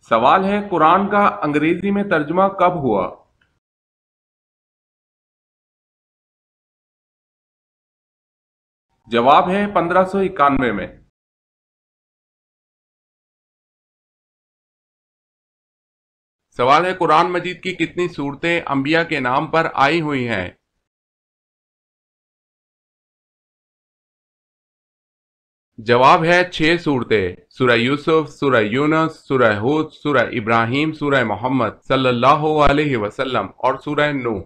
سوال ہے قرآن کا انگریزی میں ترجمہ کب ہوا؟ جواب ہے 1591 میں۔ سوال ہے قرآن مجید کی کتنی سورتیں انبیاء کے نام پر آئی ہوئی ہیں؟ جواب ہے 6 سورتیں: سورہ یوسف، سورہ یونس، سورہ ہود، سورہ ابراہیم، سورہ محمد صلی اللہ علیہ وسلم اور سورہ نوح۔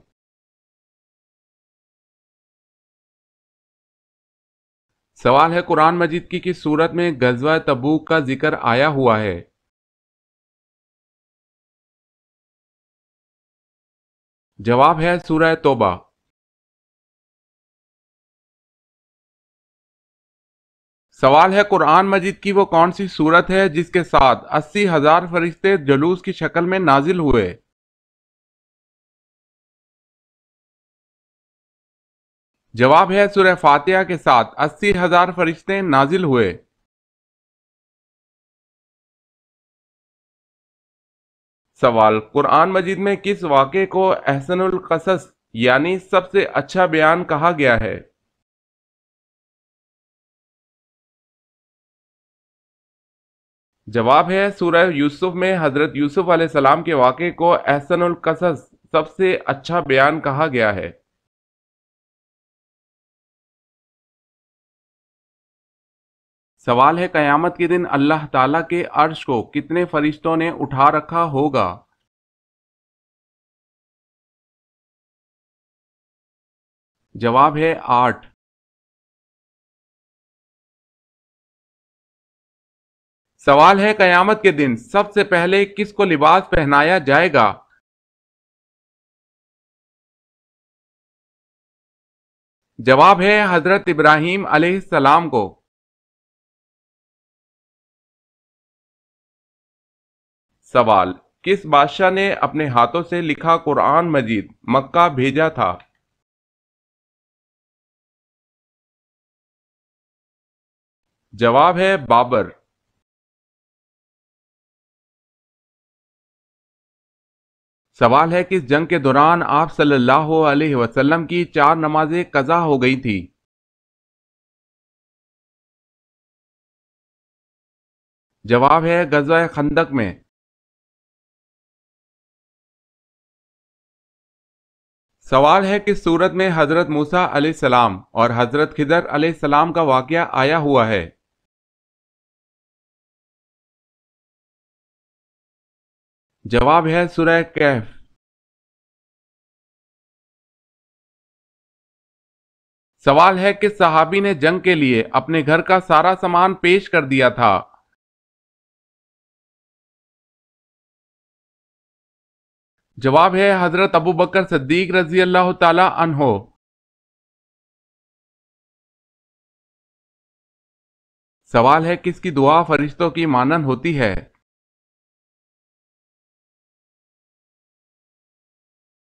سوال ہے قرآن مجید کی کس سورت میں غزوہ تبوک کا ذکر آیا ہوا ہے؟ جواب ہے سورہ توبہ۔ سوال ہے قرآن مجید کی وہ کون سی سورت ہے جس کے ساتھ 80,000 فرشتے جلوس کی شکل میں نازل ہوئے؟ جواب ہے سورہ فاتحہ کے ساتھ 80,000 فرشتے نازل ہوئے۔ سوال: قرآن مجید میں کس واقعے کو احسن القصص یعنی سب سے اچھا بیان کہا گیا ہے؟ جواب ہے سورہ یوسف میں حضرت یوسف علیہ السلام کے واقعے کو احسن القصص سب سے اچھا بیان کہا گیا ہے۔ سوال ہے قیامت کے دن اللہ تعالیٰ کے عرش کو کتنے فرشتوں نے اٹھا رکھا ہوگا؟ جواب ہے 8۔ سوال ہے قیامت کے دن سب سے پہلے کس کو لباس پہنایا جائے گا؟ جواب ہے حضرت ابراہیم علیہ السلام کو۔ سوال: کس بادشاہ نے اپنے ہاتھوں سے لکھا قرآن مجید مکہ بھیجا تھا؟ جواب ہے بابر۔ سوال ہے کس جنگ کے دوران آپ صلی اللہ علیہ وسلم کی 4 نمازیں قضا ہو گئی تھی؟ جواب ہے غزوہ خندق میں۔ سوال ہے کس سورت میں حضرت موسیٰ علیہ السلام اور حضرت خضر علیہ السلام کا واقعہ آیا ہوا ہے؟ جواب ہے سورہ کہف۔ سوال ہے کس صحابی نے جنگ کے لیے اپنے گھر کا سارا سامان پیش کر دیا تھا؟ جواب ہے حضرت ابوبکر صدیق رضی اللہ تعالی عنہ۔ سوال ہے کس کی دعا فرشتوں کی مانند ہوتی ہے؟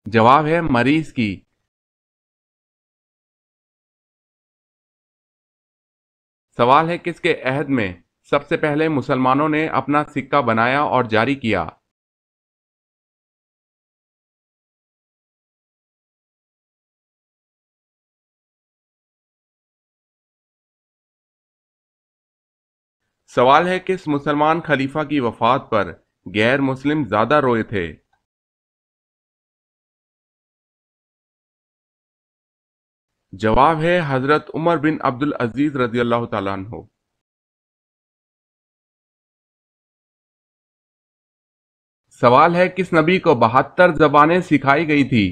جواب ہے مریض کی۔ سوال ہے کس کے عہد میں سب سے پہلے مسلمانوں نے اپنا سکہ بنایا اور جاری کیا؟ سوال ہے کس مسلمان خلیفہ کی وفات پر غیر مسلم زیادہ روئے تھے؟ جواب ہے حضرت عمر بن عبد العزیز رضی اللہ تعالیٰ عنہ۔ سوال ہے کس نبی کو 72 زبانیں سکھائی گئی تھی؟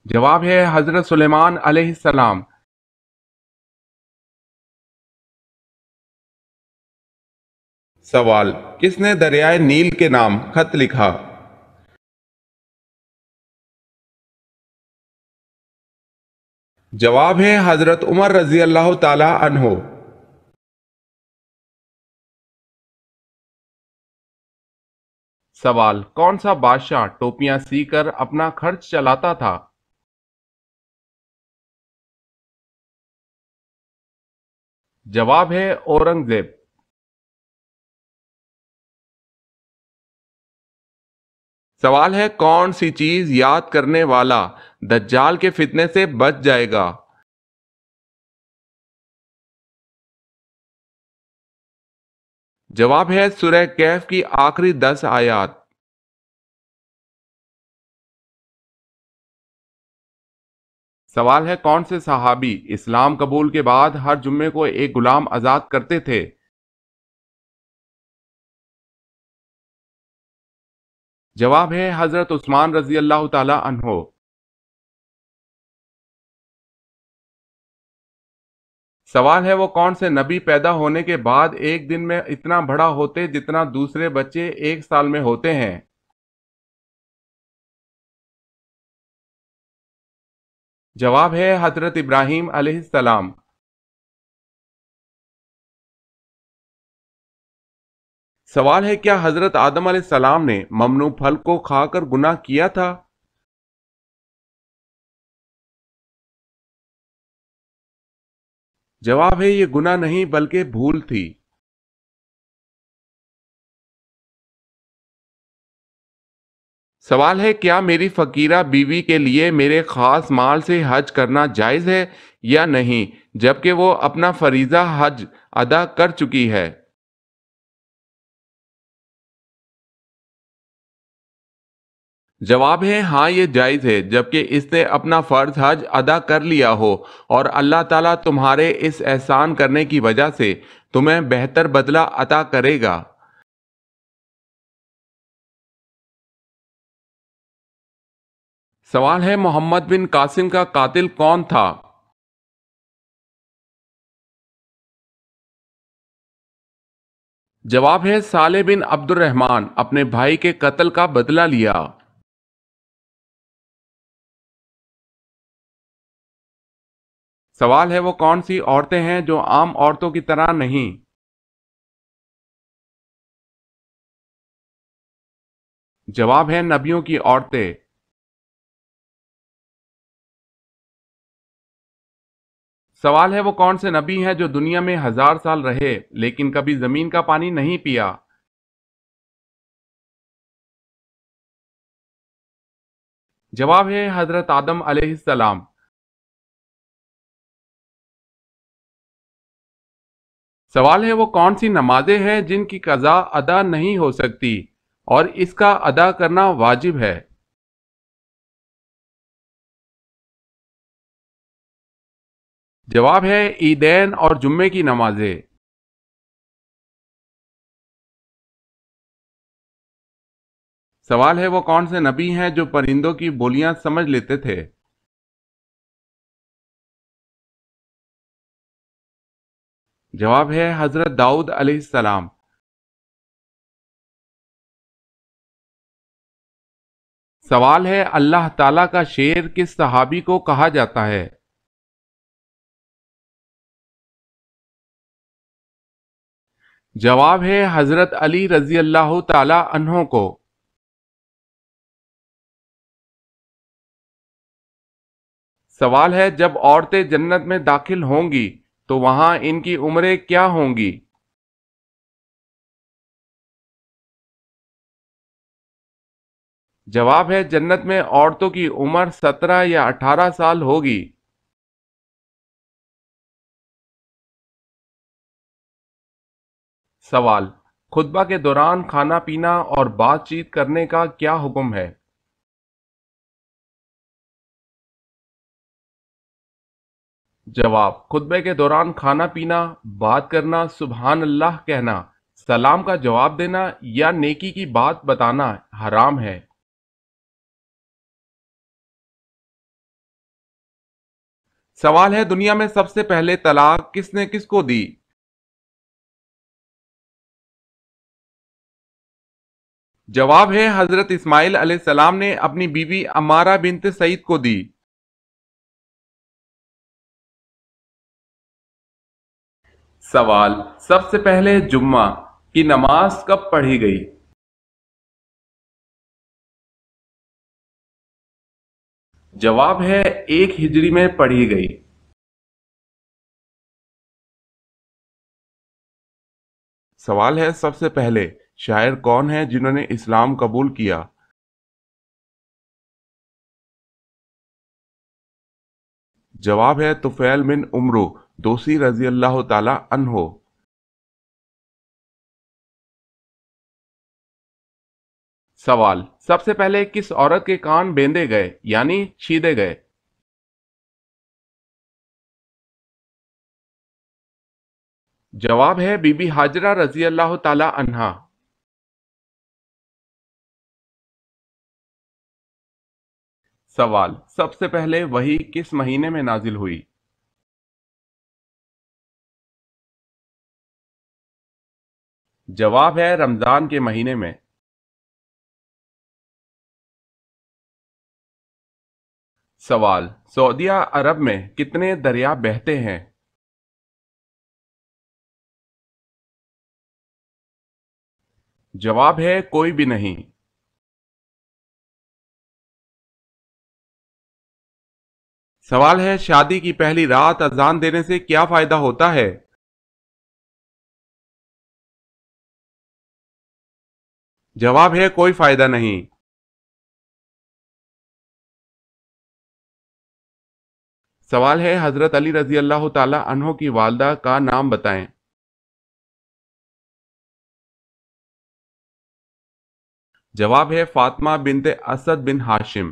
جواب ہے حضرت سلیمان علیہ السلام۔ سوال: کس نے دریائے نیل کے نام خط لکھا؟ جواب ہے حضرت عمر رضی اللہ تعالی عنہ۔ سوال: کون سا بادشاہ ٹوپیاں سی کر اپنا خرچ چلاتا تھا؟ جواب ہے اورنگزیب۔ سوال ہے کون سی چیز یاد کرنے والا دجال کے فتنے سے بچ جائے گا؟ جواب ہے سورہ کہف کی آخری 10 آیات۔ سوال ہے کون سے صحابی اسلام قبول کے بعد ہر جمعے کو ایک غلام آزاد کرتے تھے؟ جواب ہے حضرت عثمان رضی اللہ تعالی عنہ۔ سوال ہے وہ کون سے نبی پیدا ہونے کے بعد ایک دن میں اتنا بڑا ہوتے جتنا دوسرے بچے ایک سال میں ہوتے ہیں؟ جواب ہے حضرت ابراہیم علیہ السلام۔ سوال ہے کیا حضرت آدم علیہ السلام نے ممنوع پھل کو کھا کر گناہ کیا تھا؟ جواب ہے یہ گناہ نہیں بلکہ بھول تھی۔ سوال ہے کیا میری فقیرہ بیوی کے لیے میرے خاص مال سے حج کرنا جائز ہے یا نہیں جبکہ وہ اپنا فریضہ حج ادا کر چکی ہے؟ جواب ہے ہاں یہ جائز ہے جبکہ اس نے اپنا فرض حج ادا کر لیا ہو اور اللہ تعالیٰ تمہارے اس احسان کرنے کی وجہ سے تمہیں بہتر بدلہ عطا کرے گا۔ سوال ہے محمد بن قاسم کا قاتل کون تھا؟ جواب ہے صالح بن عبد الرحمن اپنے بھائی کے قتل کا بدلہ لیا۔ سوال ہے وہ کون سی عورتیں ہیں جو عام عورتوں کی طرح نہیں؟ جواب ہے نبیوں کی عورتیں۔ سوال ہے وہ کون سے نبی ہیں جو دنیا میں 1000 سال رہے لیکن کبھی زمین کا پانی نہیں پیا؟ جواب ہے حضرت آدم علیہ السلام۔ سوال ہے وہ کون سی نمازیں ہیں جن کی قضا ادا نہیں ہو سکتی اور اس کا ادا کرنا واجب ہے؟ جواب ہے عیدین اور جمعے کی نمازیں۔ سوال ہے وہ کون سے نبی ہیں جو پرندوں کی بولیاں سمجھ لیتے تھے؟ جواب ہے حضرت داؤد علیہ السلام۔ سوال ہے اللہ تعالیٰ کا شیر کس صحابی کو کہا جاتا ہے؟ جواب ہے حضرت علی رضی اللہ تعالی عنہ کو۔ سوال ہے جب عورتیں جنت میں داخل ہوں گی تو وہاں ان کی عمریں کیا ہوں گی؟ جواب ہے جنت میں عورتوں کی عمر 17 یا 18 سال ہوگی۔ سوال خطبہ کے دوران کھانا پینا اور بات چیت کرنے کا کیا حکم ہے؟ جواب خطبے کے دوران کھانا پینا، بات کرنا، سبحان اللہ کہنا، سلام کا جواب دینا یا نیکی کی بات بتانا حرام ہے۔ سوال ہے دنیا میں سب سے پہلے طلاق کس نے کس کو دی؟ جواب ہے حضرت اسماعیل علیہ السلام نے اپنی بیوی عمارہ بنت سعید کو دی۔ سوال سب سے پہلے جمعہ کی نماز کب پڑھی گئی؟ جواب ہے 1 ہجری میں پڑھی گئی۔ سوال ہے سب سے پہلے شاعر کون ہیں جنہوں نے اسلام قبول کیا؟ جواب ہے طفیل بن عمرو دوسی رضی اللہ تعالی عنہ۔ سوال سب سے پہلے کس عورت کے کان بیندے گئے یعنی چھیدے گئے؟ جواب ہے بی بی ہاجرہ رضی اللہ تعالی عنہا۔ سوال سب سے پہلے وحی کس مہینے میں نازل ہوئی؟ جواب ہے رمضان کے مہینے میں۔ سوال سعودیہ عرب میں کتنے دریا بہتے ہیں؟ جواب ہے کوئی بھی نہیں۔ سوال ہے شادی کی پہلی رات اذان دینے سے کیا فائدہ ہوتا ہے؟ جواب ہے کوئی فائدہ نہیں۔ سوال ہے حضرت علی رضی اللہ تعالی عنہ کی والدہ کا نام بتائیں۔ جواب ہے فاطمہ بنت اسد بن ہاشم۔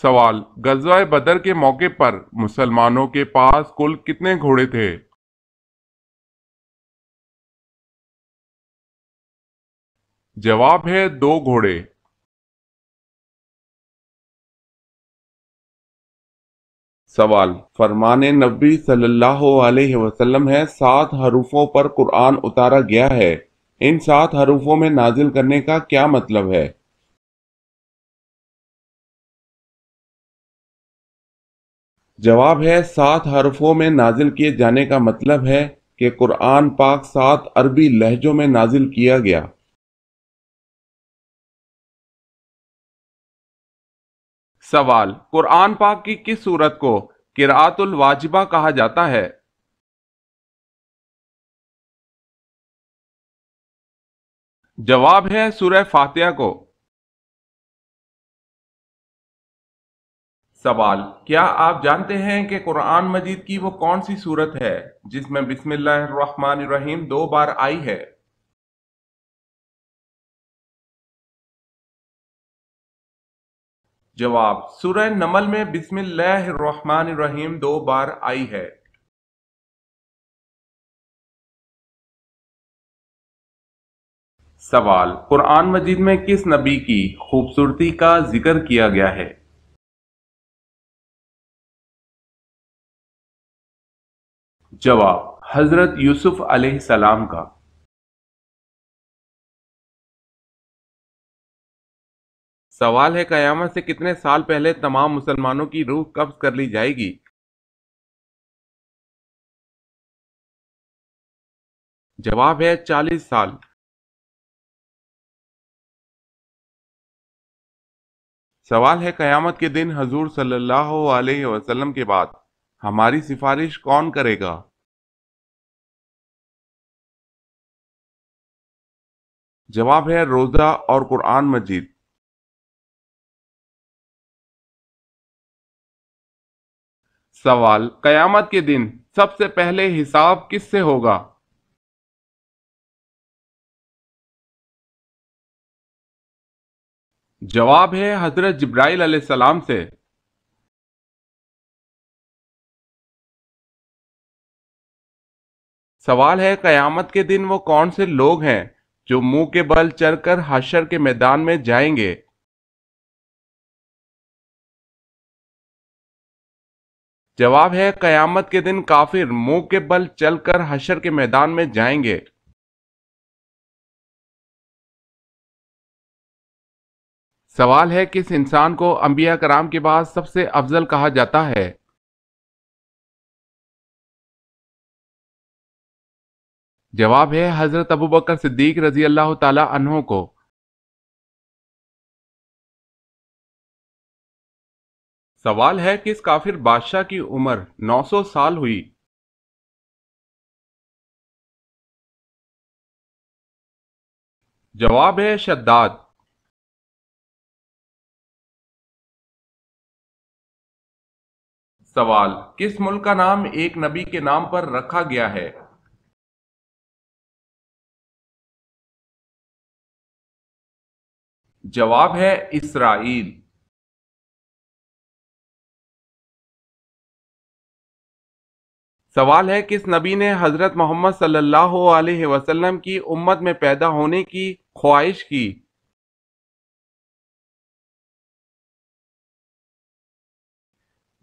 سوال غزوہ بدر کے موقع پر مسلمانوں کے پاس کل کتنے گھوڑے تھے؟ جواب ہے 2 گھوڑے۔ سوال فرمان نبی صلی اللہ علیہ وسلم ہے 7 حروفوں پر قرآن اتارا گیا ہے، ان 7 حروفوں میں نازل کرنے کا کیا مطلب ہے؟ جواب ہے 7 حرفوں میں نازل کیے جانے کا مطلب ہے کہ قرآن پاک 7 عربی لہجوں میں نازل کیا گیا۔ سوال قرآن پاک کی کس سورت کو قرأت الواجبہ کہا جاتا ہے؟ جواب ہے سورہ فاتحہ کو۔ سوال کیا آپ جانتے ہیں کہ قرآن مجید کی وہ کون سی سورت ہے جس میں بسم اللہ الرحمن الرحیم 2 بار آئی ہے؟ جواب سورہ نمل میں بسم اللہ الرحمن الرحیم 2 بار آئی ہے۔ سوال قرآن مجید میں کس نبی کی خوبصورتی کا ذکر کیا گیا ہے؟ جواب حضرت یوسف علیہ السلام کا۔ سوال ہے قیامت سے کتنے سال پہلے تمام مسلمانوں کی روح قبض کر لی جائے گی؟ جواب ہے 40 سال۔ سوال ہے قیامت کے دن حضور صلی اللہ علیہ وسلم کے بعد ہماری سفارش کون کرے گا؟ جواب ہے روزہ اور قرآن مجید۔ سوال قیامت کے دن سب سے پہلے حساب کس سے ہوگا؟ جواب ہے حضرت جبرائیل علیہ السلام سے۔ سوال ہے قیامت کے دن وہ کون سے لوگ ہیں جو منہ کے بل چل کر حشر کے میدان میں جائیں گے؟ جواب ہے قیامت کے دن کافر منہ کے بل چل کر حشر کے میدان میں جائیں گے۔ سوال ہے کس انسان کو انبیاء کرام کے بعد سب سے افضل کہا جاتا ہے؟ جواب ہے حضرت ابوبکر صدیق رضی اللہ تعالی عنہ کو۔ سوال ہے کس کافر بادشاہ کی عمر 900 سال ہوئی؟ جواب ہے شداد۔ سوال، کس ملک کا نام ایک نبی کے نام پر رکھا گیا ہے؟ جواب ہے اسرائیل۔ سوال ہے کس نبی نے حضرت محمد صلی اللہ علیہ وسلم کی امت میں پیدا ہونے کی خواہش کی؟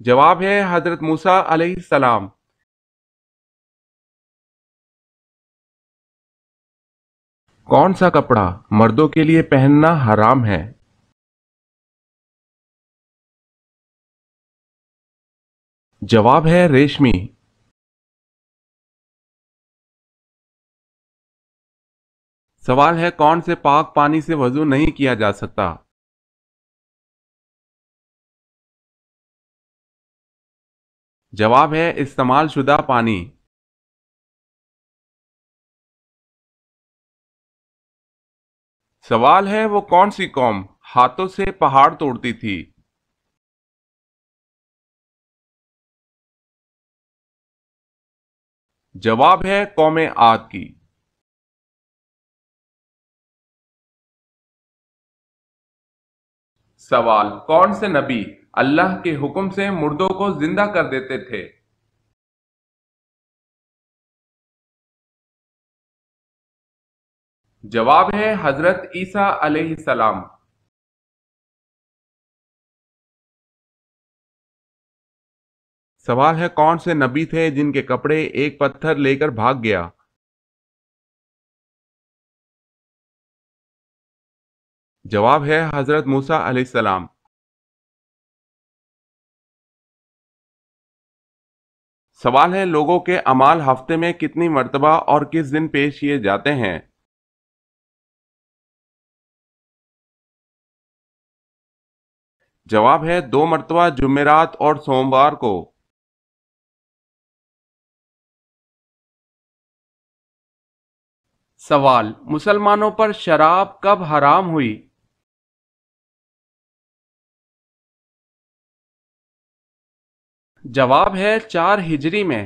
جواب ہے حضرت موسیٰ علیہ السلام۔ کون سا کپڑا مردوں کے لیے پہننا حرام ہے؟ جواب ہے ریشمی۔ سوال ہے کون سے پاک پانی سے وضو نہیں کیا جا سکتا؟ جواب ہے استعمال شدہ پانی۔ سوال ہے وہ کون سی قوم ہاتھوں سے پہاڑ توڑتی تھی؟ جواب ہے قوم عاد کی۔ سوال، کون سے نبی اللہ کے حکم سے مردوں کو زندہ کر دیتے تھے؟ جواب ہے حضرت عیسیٰ علیہ السلام۔ سوال ہے کون سے نبی تھے جن کے کپڑے ایک پتھر لے کر بھاگ گیا؟ جواب ہے حضرت موسیٰ علیہ السلام۔ سوال ہے لوگوں کے اعمال ہفتے میں کتنی مرتبہ اور کس دن پیش کیے جاتے ہیں؟ جواب ہے 2 مرتبہ جمعرات اور سوموار کو۔ سوال، مسلمانوں پر شراب کب حرام ہوئی؟ جواب ہے 4 ہجری میں۔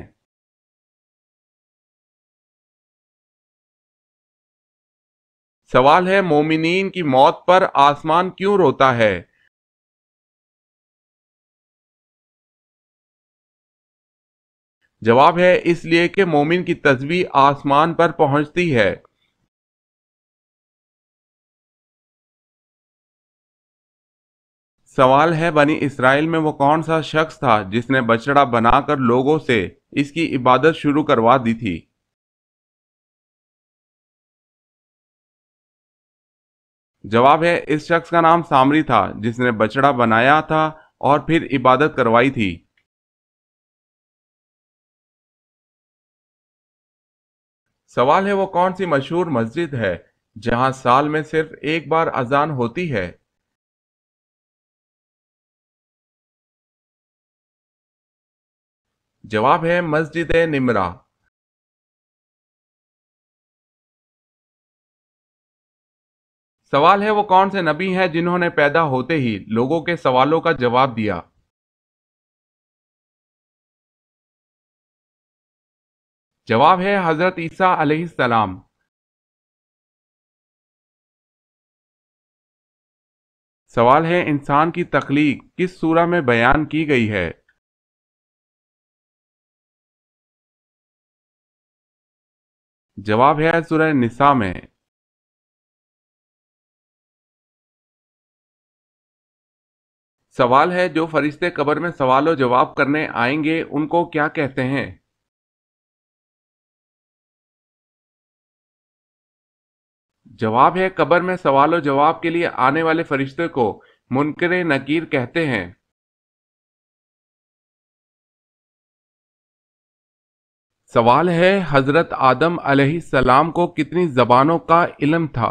سوال ہے مومنین کی موت پر آسمان کیوں روتا ہے؟ جواب ہے اس لیے کہ مومن کی تسبیح آسمان پر پہنچتی ہے۔ سوال ہے بنی اسرائیل میں وہ کون سا شخص تھا جس نے بچڑا بنا کر لوگوں سے اس کی عبادت شروع کروا دی تھی؟ جواب ہے اس شخص کا نام سامری تھا جس نے بچڑا بنایا تھا اور پھر عبادت کروائی تھی۔ سوال ہے وہ کون سی مشہور مسجد ہے جہاں سال میں صرف ایک بار اذان ہوتی ہے؟ جواب ہے مسجد نمرہ۔ سوال ہے وہ کون سے نبی ہیں جنہوں نے پیدا ہوتے ہی لوگوں کے سوالوں کا جواب دیا؟ جواب ہے حضرت عیسیٰ علیہ السلام۔ سوال ہے انسان کی تخلیق کس سورہ میں بیان کی گئی ہے؟ جواب ہے سورہ نساء میں۔ سوال ہے جو فرشتے قبر میں سوال و جواب کرنے آئیں گے ان کو کیا کہتے ہیں؟ جواب ہے قبر میں سوال و جواب کے لیے آنے والے فرشتے کو منکر نکیر کہتے ہیں۔ سوال ہے حضرت آدم علیہ السلام کو کتنی زبانوں کا علم تھا؟